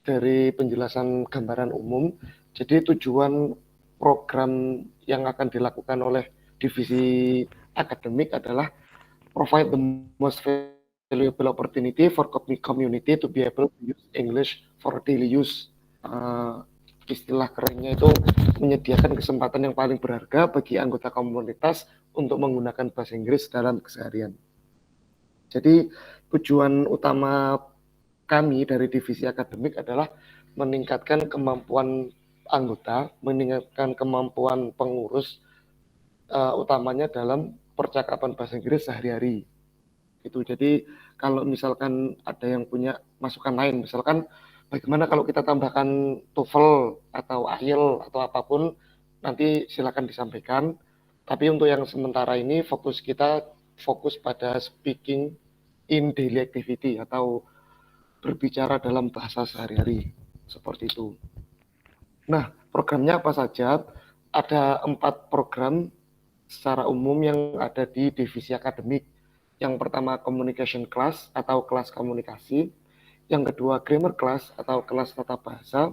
dari penjelasan gambaran umum, jadi tujuan program yang akan dilakukan oleh divisi akademik adalah provide the most valuable opportunity for community to be able to use English for daily use. Istilah kerennya itu menyediakan kesempatan yang paling berharga bagi anggota komunitas untuk menggunakan bahasa Inggris dalam keseharian. Jadi tujuan utama kami dari divisi akademik adalah meningkatkan kemampuan anggota, meningkatkan kemampuan pengurus, utamanya dalam percakapan bahasa Inggris sehari-hari. Itu jadi kalau misalkan ada yang punya masukan lain, misalkan bagaimana kalau kita tambahkan TOEFL atau IELTS atau apapun, nanti silakan disampaikan. Tapi untuk yang sementara ini fokus pada speaking in daily activity atau berbicara dalam bahasa sehari-hari, seperti itu. Nah, programnya apa saja? Ada 4 program secara umum yang ada di divisi akademik. Yang pertama communication class atau kelas komunikasi, yang kedua grammar class atau kelas tata bahasa,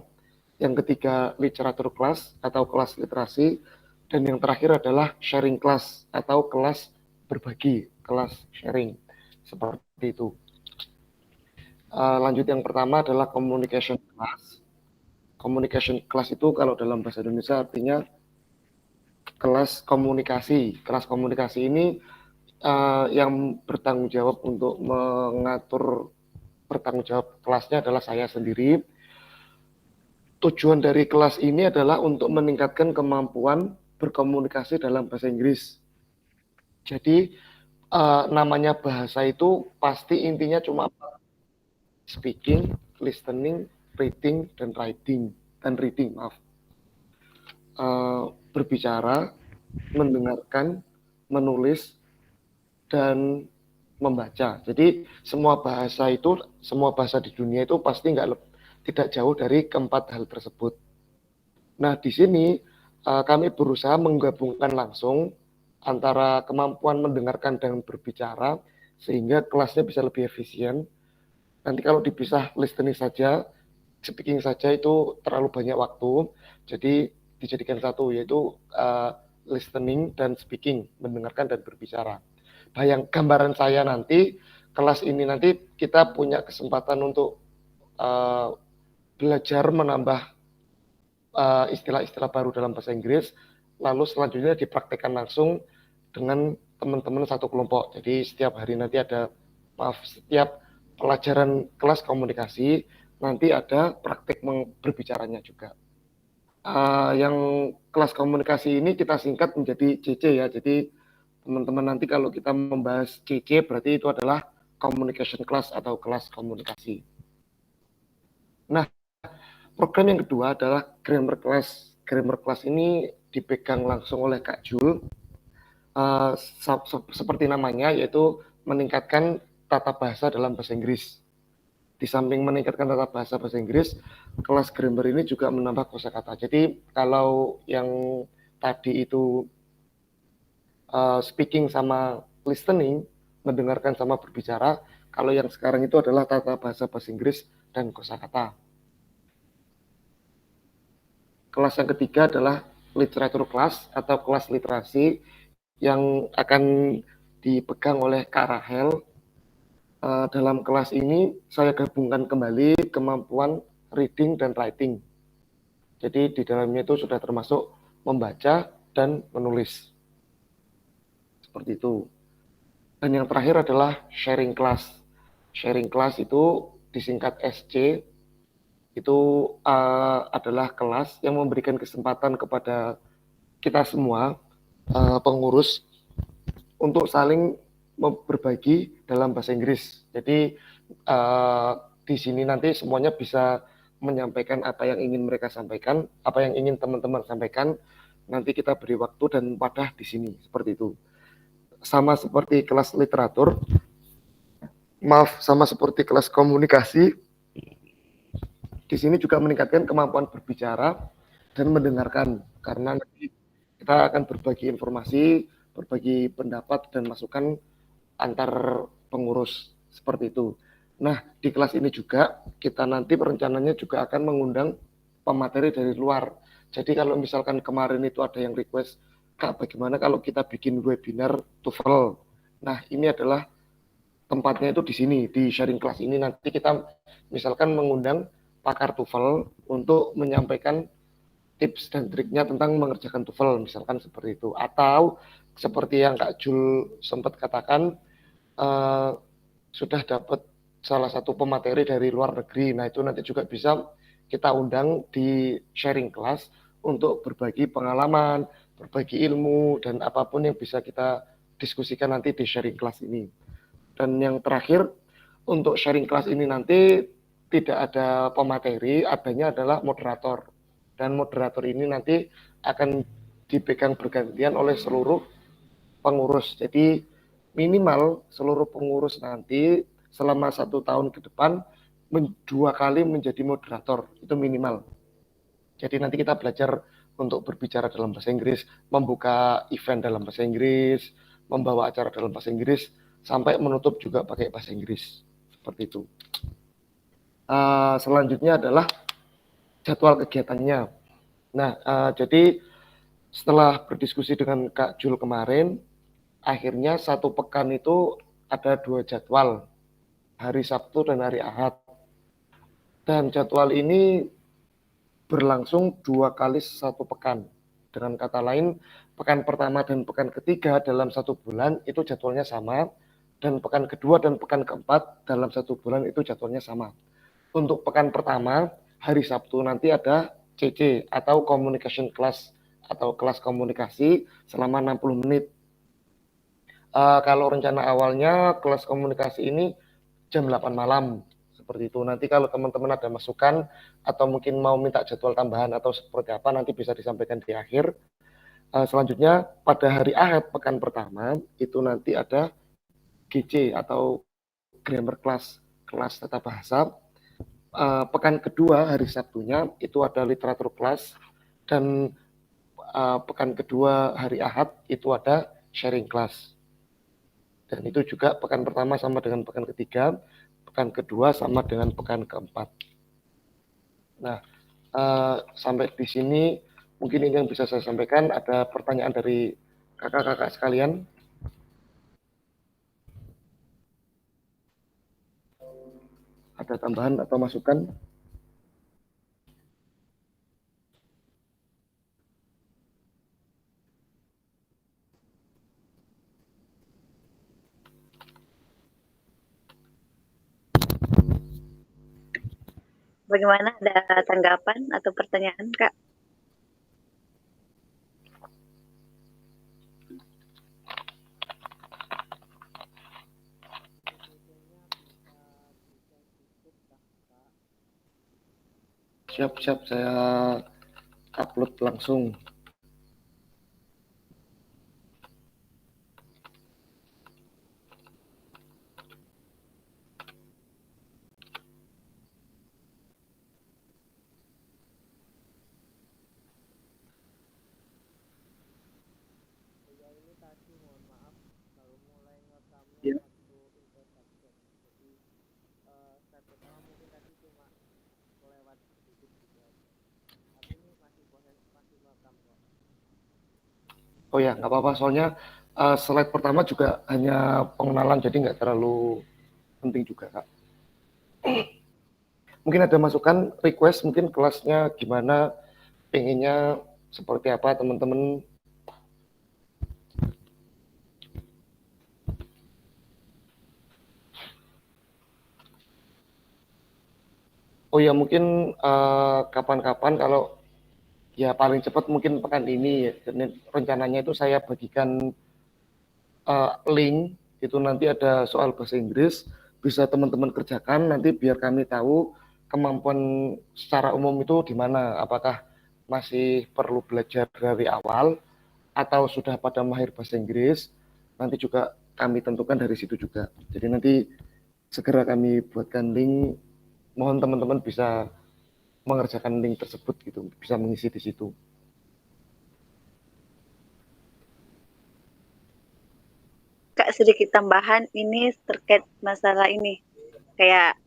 yang ketiga literatur class atau kelas literasi, dan yang terakhir adalah sharing class atau kelas berbagi, kelas sharing, seperti itu. Lanjut yang pertama adalah communication class. Communication class itu kalau dalam bahasa Indonesia artinya kelas komunikasi. Kelas komunikasi ini yang bertanggung jawab untuk mengatur bertanggung jawab kelasnya adalah saya sendiri. Tujuan dari kelas ini adalah untuk meningkatkan kemampuan berkomunikasi dalam bahasa Inggris. Jadi namanya bahasa itu pasti intinya cuma speaking, listening, reading, dan reading. Berbicara, mendengarkan, menulis, dan membaca. Jadi semua bahasa di dunia itu pasti tidak jauh dari keempat hal tersebut. Nah, di sini kami berusaha menggabungkan langsung antara kemampuan mendengarkan dan berbicara sehingga kelasnya bisa lebih efisien. Nanti kalau dipisah listening saja, speaking saja itu terlalu banyak waktu. Jadi dijadikan satu, yaitu listening dan speaking, mendengarkan dan berbicara. Gambaran saya nanti, kelas ini nanti kita punya kesempatan untuk belajar menambah istilah-istilah baru dalam bahasa Inggris, lalu selanjutnya dipraktekkan langsung dengan teman-teman satu kelompok. Jadi setiap hari nanti setiap pelajaran kelas komunikasi, nanti ada praktek berbicaranya juga. Yang kelas komunikasi ini kita singkat menjadi CC ya, jadi teman-teman nanti kalau kita membahas CC berarti itu adalah communication class atau kelas komunikasi. Nah, program yang kedua adalah grammar class. Grammar class ini dipegang langsung oleh Kak Jul. Seperti namanya, yaitu meningkatkan tata bahasa dalam bahasa Inggris. Di samping meningkatkan tata bahasa Inggris, kelas grammar ini juga menambah kosakata. Jadi kalau yang tadi itu speaking sama listening, mendengarkan sama berbicara, kalau yang sekarang itu adalah tata bahasa Inggris dan kosakata. Kelas yang ketiga adalah literatur class atau kelas literasi yang akan dipegang oleh Kak Rahel. Dalam kelas ini saya gabungkan kembali kemampuan reading dan writing. Jadi di dalamnya itu sudah termasuk membaca dan menulis. Seperti itu. Dan yang terakhir adalah sharing class. Sharing class itu disingkat SC. Itu adalah kelas yang memberikan kesempatan kepada kita semua pengurus untuk saling berbagi dalam bahasa Inggris. Jadi di sini nanti semuanya bisa menyampaikan apa yang ingin mereka sampaikan, apa yang ingin teman-teman sampaikan. Nanti kita beri waktu dan wadah di sini, seperti itu. Sama seperti kelas literatur, sama seperti kelas komunikasi, di sini juga meningkatkan kemampuan berbicara dan mendengarkan, karena nanti kita akan berbagi informasi, berbagi pendapat dan masukan antar pengurus, seperti itu. Nah, di kelas ini juga kita nanti perencananya juga akan mengundang pemateri dari luar. Jadi kalau misalkan kemarin itu ada yang request, Kak, bagaimana kalau kita bikin webinar TOEFL? Nah, ini adalah tempatnya itu di sini, di sharing kelas ini nanti kita misalkan mengundang pakar TOEFL untuk menyampaikan tips dan triknya tentang mengerjakan TOEFL, misalkan seperti itu. Atau seperti yang Kak Jul sempat katakan, eh, sudah dapat salah satu pemateri dari luar negeri. Nah, itu nanti juga bisa kita undang di sharing kelas untuk berbagi pengalaman, berbagi ilmu, dan apapun yang bisa kita diskusikan nanti di sharing kelas ini. Dan yang terakhir, untuk sharing kelas ini nanti tidak ada pemateri, adanya adalah moderator. Dan moderator ini nanti akan dipegang bergantian oleh seluruh pengurus. Jadi minimal seluruh pengurus nanti selama 1 tahun ke depan 2 kali menjadi moderator, itu minimal. Jadi nanti kita belajar untuk berbicara dalam bahasa Inggris, membuka event dalam bahasa Inggris, membawa acara dalam bahasa Inggris, sampai menutup juga pakai bahasa Inggris. Seperti itu. Selanjutnya adalah jadwal kegiatannya. Nah, jadi setelah berdiskusi dengan Kak Jul kemarin, akhirnya 1 pekan itu ada 2 jadwal, hari Sabtu dan hari Ahad. Dan jadwal ini berlangsung 2 kali 1 pekan. Dengan kata lain, pekan pertama dan pekan ketiga dalam 1 bulan itu jadwalnya sama, dan pekan kedua dan pekan keempat dalam 1 bulan itu jadwalnya sama. Untuk pekan pertama, hari Sabtu nanti ada CC atau communication class atau kelas komunikasi selama 60 menit. Kalau rencana awalnya kelas komunikasi ini jam 8 malam seperti itu. Nanti kalau teman-teman ada masukan atau mungkin mau minta jadwal tambahan atau seperti apa nanti bisa disampaikan di akhir. Selanjutnya pada hari Ahad pekan pertama itu nanti ada GC atau grammar class, kelas tata bahasa. Pekan kedua hari Sabtunya itu ada literatur class, dan pekan kedua hari Ahad itu ada sharing class. Dan itu juga pekan pertama sama dengan pekan ketiga, pekan kedua sama dengan pekan keempat. Nah, sampai di sini mungkin ini yang bisa saya sampaikan. Ada pertanyaan dari kakak-kakak sekalian? Ada tambahan atau masukan? Bagaimana, ada tanggapan atau pertanyaan, Kak? Siap-siap, saya upload langsung. Ya. Oh ya, nggak apa-apa. Soalnya slide pertama juga hanya pengenalan, jadi nggak terlalu penting juga, Kak. Mungkin ada masukan, request, mungkin kelasnya gimana, pengennya seperti apa teman-teman. Oh ya, mungkin kapan-kapan kalau ya paling cepat mungkin pekan ini. Dan rencananya itu saya bagikan link, itu nanti ada soal bahasa Inggris, bisa teman-teman kerjakan nanti biar kami tahu kemampuan secara umum itu di mana, apakah masih perlu belajar dari awal atau sudah pada mahir bahasa Inggris. Nanti juga kami tentukan dari situ juga. Jadi nanti segera kami buatkan link, mohon teman-teman bisa mengerjakan link tersebut gitu, bisa mengisi di situ. Kak, sedikit tambahan ini terkait masalah ini. kayak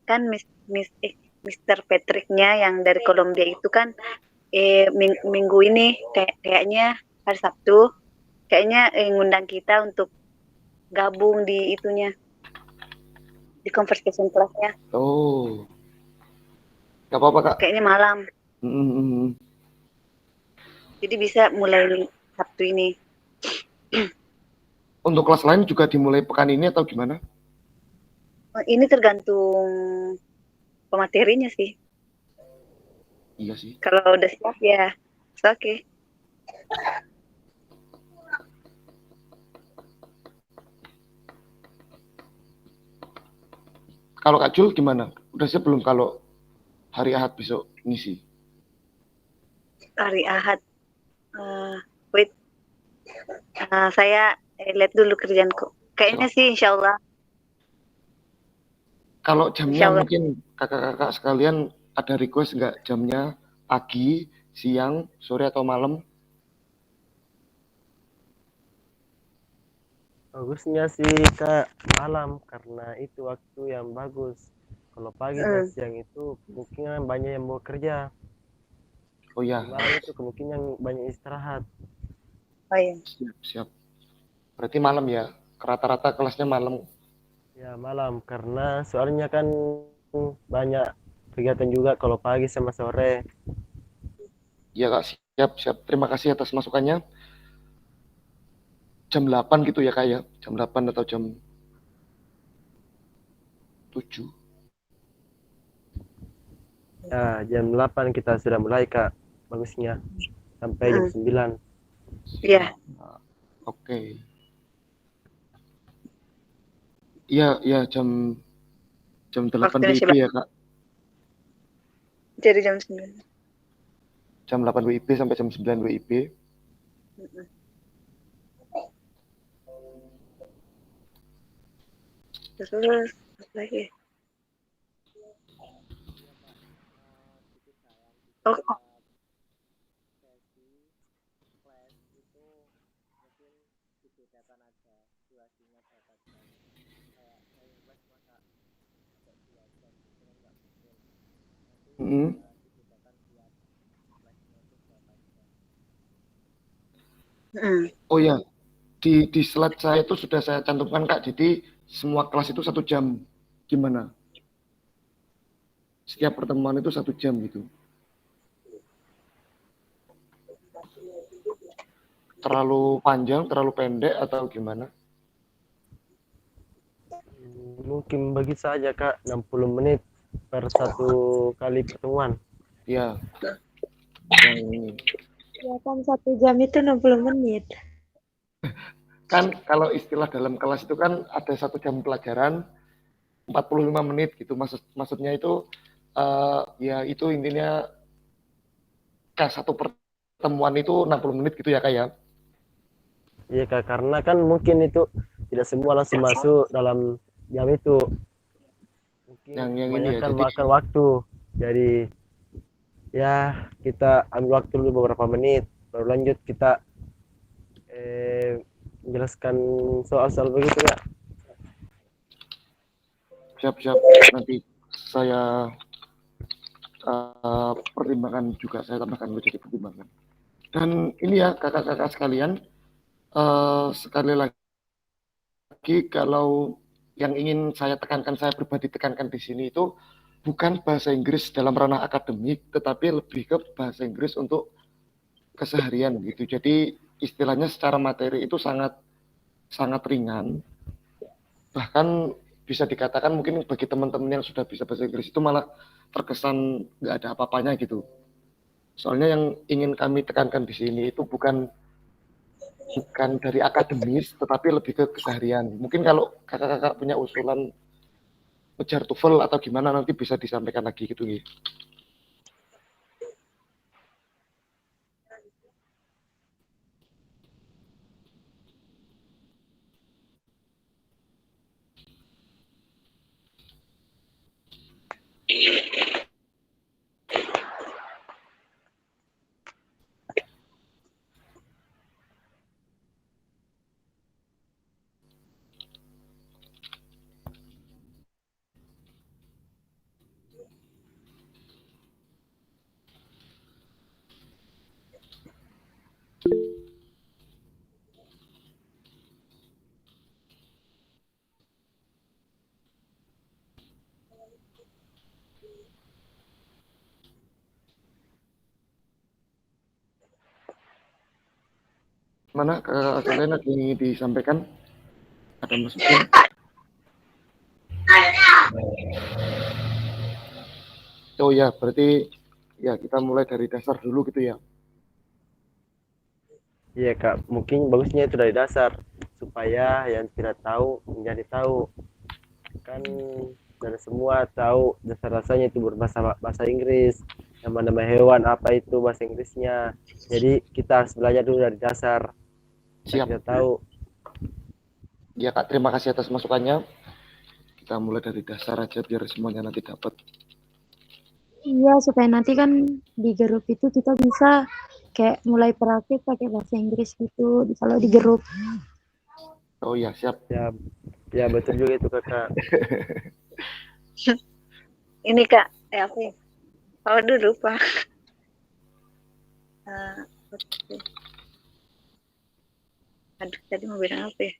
kan Mr. Patricknya yang dari Kolombia itu kan minggu ini kayaknya hari Sabtu kayaknya ngundang kita untuk gabung di itunya di conversation class-nya. Oh, nggak apa-apa Kak. Kayaknya malam. Hmm. Jadi bisa mulai Sabtu ini. Untuk kelas lain juga dimulai pekan ini atau gimana? Ini tergantung pematerinya sih. Iya sih. Kalau udah siap ya, oke. Kalau Kak Jul gimana? Udah siap belum kalau hari Ahad besok ngisi? Hari Ahad. Wait, saya lihat dulu kerjaanku. Kayaknya sih insya Allah. Kalau jamnya Insya Allah. mungkin kakak-kakak sekalian ada request nggak jamnya pagi, siang, sore atau malam? Bagusnya sih Kak malam karena itu waktu yang bagus. Kalau pagi dan siang itu kemungkinan banyak yang mau kerja. Oh ya, Di malam itu kemungkinan banyak istirahat. Oh iya. siap. Berarti malam ya. Rata-rata kelasnya malam. Ya malam karena soalnya kan banyak kegiatan juga kalau pagi sama sore. Iya Kak, siap. Terima kasih atas masukannya. Jam 8 gitu ya Kak ya. Jam 8 atau jam 7. Ya jam 8 kita sudah mulai Kak. Bagusnya sampai jam 9. Iya. Oke. Iya jam 8 Waktunya WIB ya Kak. jadi jam 9. Jam 8 WIB sampai jam 9 WIB. Terus lagi. Oh. Oh ya, di slide saya itu sudah saya cantumkan Kak. Jadi semua kelas itu 1 jam. Gimana? Setiap pertemuan itu 1 jam gitu. Terlalu panjang, terlalu pendek atau gimana? Mungkin bagi saja Kak 60 menit per satu kali pertemuan. Ya. Yang ini. Ya kan 1 jam itu 60 menit. Kan kalau istilah dalam kelas itu kan ada 1 jam pelajaran 45 menit gitu. Maksudnya itu ya itu intinya satu pertemuan itu 60 menit gitu ya Kak ya. Iya Kak, karena kan mungkin itu tidak semua langsung masuk dalam jam itu. Mungkin Yang ini ya. kebanyakan Jadi makan waktu. Jadi ya kita ambil waktu dulu beberapa menit, baru lanjut kita menjelaskan soal-soal begitu Kak. siap. Nanti saya pertimbangkan juga, saya tambahkan menjadi pertimbangan. Dan ini ya kakak-kakak sekalian, sekali lagi kalau yang ingin saya tekankan, saya pribadi tekankan di sini itu bukan bahasa Inggris dalam ranah akademik, tetapi lebih ke bahasa Inggris untuk keseharian gitu. Jadi istilahnya secara materi itu sangat ringan. Bahkan bisa dikatakan mungkin bagi teman-teman yang sudah bisa bahasa Inggris itu malah terkesan nggak ada apa-apanya gitu. Soalnya yang ingin kami tekankan di sini itu bukan dari akademis, tetapi lebih ke keseharian. Mungkin kalau kakak-kakak punya usulan ngejar TOEFL atau gimana nanti bisa disampaikan lagi gitu nih. Mana kalian lagi disampaikan? Ada masukin? Oh ya, berarti ya kita mulai dari dasar dulu gitu ya. Iya Kak, mungkin bagusnya itu dari dasar supaya yang tidak tahu menjadi tahu. Kan dari semua tahu dasar-dasarnya itu berbahasa bahasa Inggris, nama-nama hewan apa itu bahasa Inggrisnya. Jadi kita harus belajar dulu dari dasar supaya Siap. kita tahu. Ya Kak, terima kasih atas masukannya. Kita mulai dari dasar aja biar semuanya nanti dapat. Iya, supaya nanti kan di grup itu kita bisa kayak mulai praktik pakai bahasa Inggris gitu kalau di grup. Oh iya, siap. Ya, ya betul juga itu Kakak. Ini Kak, apa ya? Oh dulu Pak. Oke. Aduh, tadi mau bilang apa ya?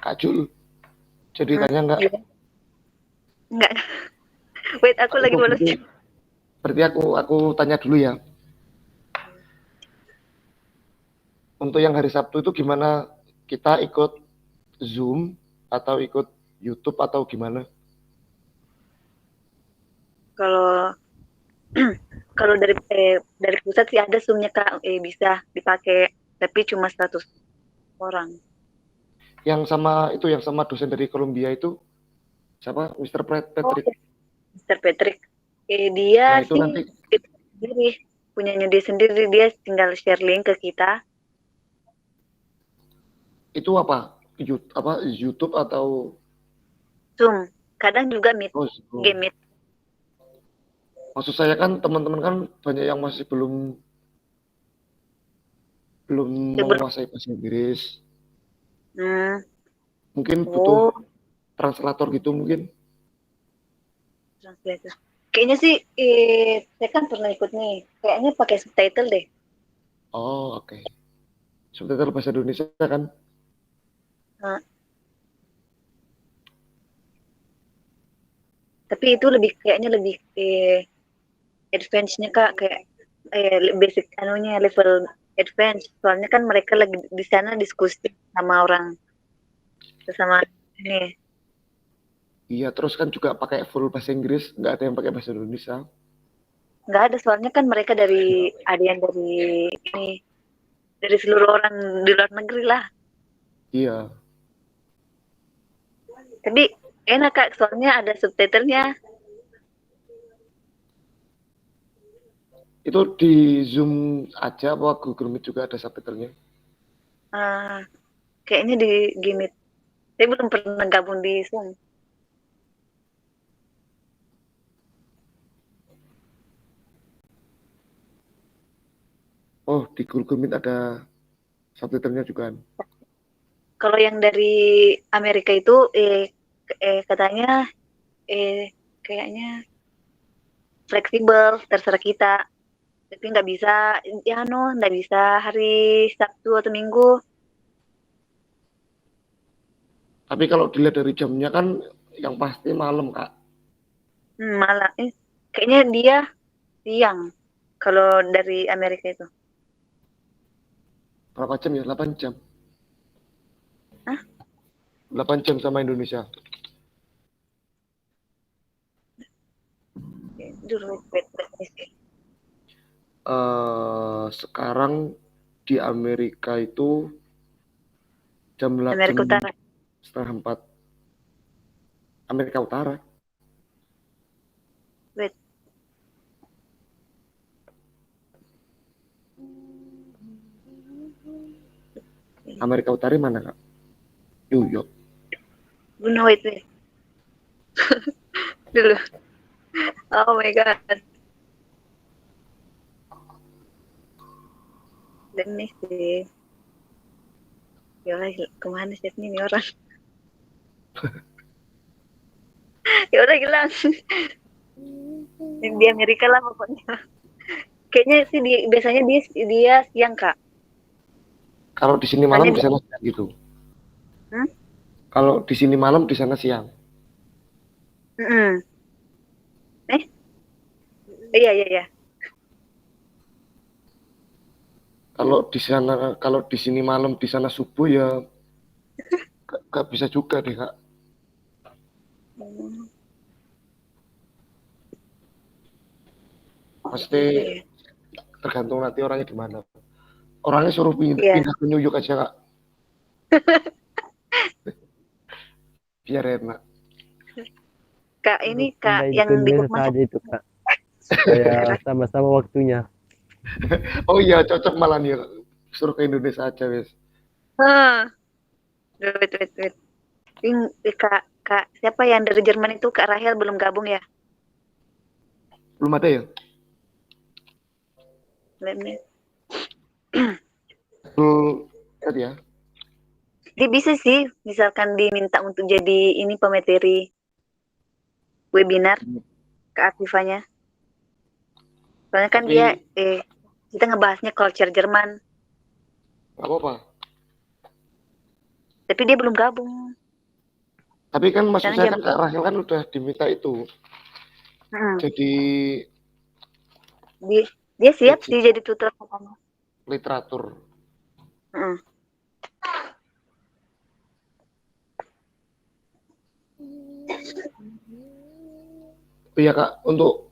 Kak Jul, jadi tanya enggak? Iya. Enggak. Wait, aku lagi Itu balas. berarti aku tanya dulu ya. Untuk yang hari Sabtu itu gimana? Kita ikut Zoom atau ikut YouTube atau gimana? Kalau kalau dari pusat sih ada Zoom-nya Kak, bisa dipakai, tapi cuma 100 orang. Yang sama dosen dari Columbia itu siapa? Mr. Patrick. Mr. Patrick. Dia Nah, itu sih nanti sendiri, punyanya dia sendiri, dia tinggal share link ke kita. itu apa? YouTube atau Zoom. Kadang juga Meet, Zoom? game Meet. Maksud saya kan teman-teman kan banyak yang masih belum menguasai bahasa Inggris. Hmm. Mungkin Oh, butuh translator gitu mungkin. translator. Kayaknya sih, saya kan pernah ikut nih. Kayaknya pakai subtitle deh. Oh, oke. Subtitle bahasa Indonesia kan. Nah, tapi itu kayaknya lebih advance-nya Kak, kayak basic anunya level advance. Soalnya kan mereka lagi di sana diskusi sama orang sama ini. Iya, terus kan juga pakai full bahasa Inggris, nggak ada yang pakai bahasa Indonesia. Nggak ada, soalnya kan mereka ada yang dari ini, dari seluruh orang di luar negeri lah. Iya, Tapi enak Kak, soalnya ada subtitlenya. itu di Zoom aja apa Google Meet juga ada subtitlenya? Kayaknya di Gimit. Saya belum pernah gabung di Zoom. Oh, di Google Meet ada subtitlenya juga. Kalau yang dari Amerika itu katanya kayaknya fleksibel, terserah kita. Tapi nggak bisa, ya no, nggak bisa hari Sabtu atau Minggu. Tapi kalau dilihat dari jamnya kan yang pasti malam, Kak. Malah, kayaknya dia siang. Kalau dari Amerika itu. Berapa jam ya? 8 jam. Hah? 8 jam sama Indonesia. Dulu, Sekarang di Amerika itu Amerika Utara. setengah 4 Amerika Utara. Wait. Amerika Utara mana, Kak? New York. No, wait. Dulu. Oh my God. Dan nih sih. Ya Allah, kemana sih ini orang? Ya udah hilang. Di Amerika lah pokoknya. Kayaknya sih biasanya dia siang Kak. Kalau di sini malam di sana siang gitu. Hmm? Kalau di sini malam di sana siang. Iya, iya, iya. Kalau di sini malam, di sana subuh ya gak bisa juga deh Kak. Hmm, Pasti gitu ya. tergantung nanti orangnya di mana. Orangnya suruh Iya. pindah ke New York aja Kak, biar enak. Kak ini Suruh Kak pindahin yang ke di Indonesia masuk saja itu Kak, supaya sama-sama waktunya. Oh iya cocok malah nih suruh ke Indonesia aja wes. ah, wait, wait, wait. Kak, Kak, siapa yang dari Jerman itu? Kak Rahel belum gabung ya? Belum ada ya? Let me- Belum tadi ya. Dia bisa sih, misalkan diminta untuk jadi ini pemateri webinar ke Afifanya. Soalnya kan dia, Tapi kita ngebahasnya culture Jerman, nggak apa-apa. tapi dia belum gabung. Tapi kan maksud Karena saya jam, kan Kak Rahel kan udah diminta itu. hmm, Jadi dia, dia siap jadi sih jadi tutor katanya. literatur. Hmm. Iya Kak, untuk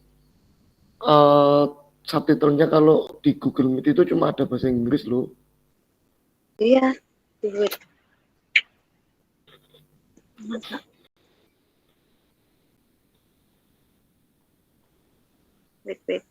eh subtitlenya kalau di Google Meet itu cuma ada bahasa Inggris loh. Iya, wait, wait, wait.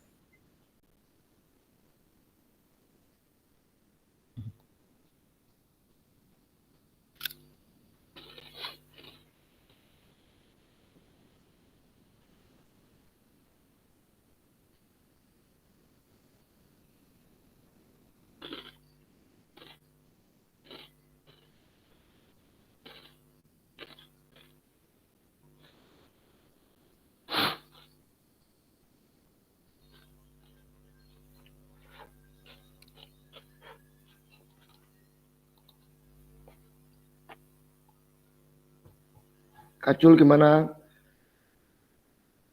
Kak Jul gimana?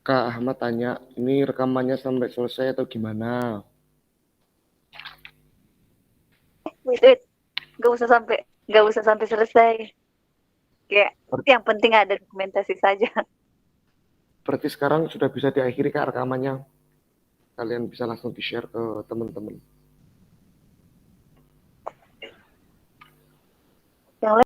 Kak Ahmad tanya, ini rekamannya sampai selesai atau gimana? Wait, wait. Gak usah sampai selesai. Kayak Ber- yang penting ada dokumentasi saja. Berarti sekarang sudah bisa diakhiri Kak rekamannya. Kalian bisa langsung di-share ke teman-teman.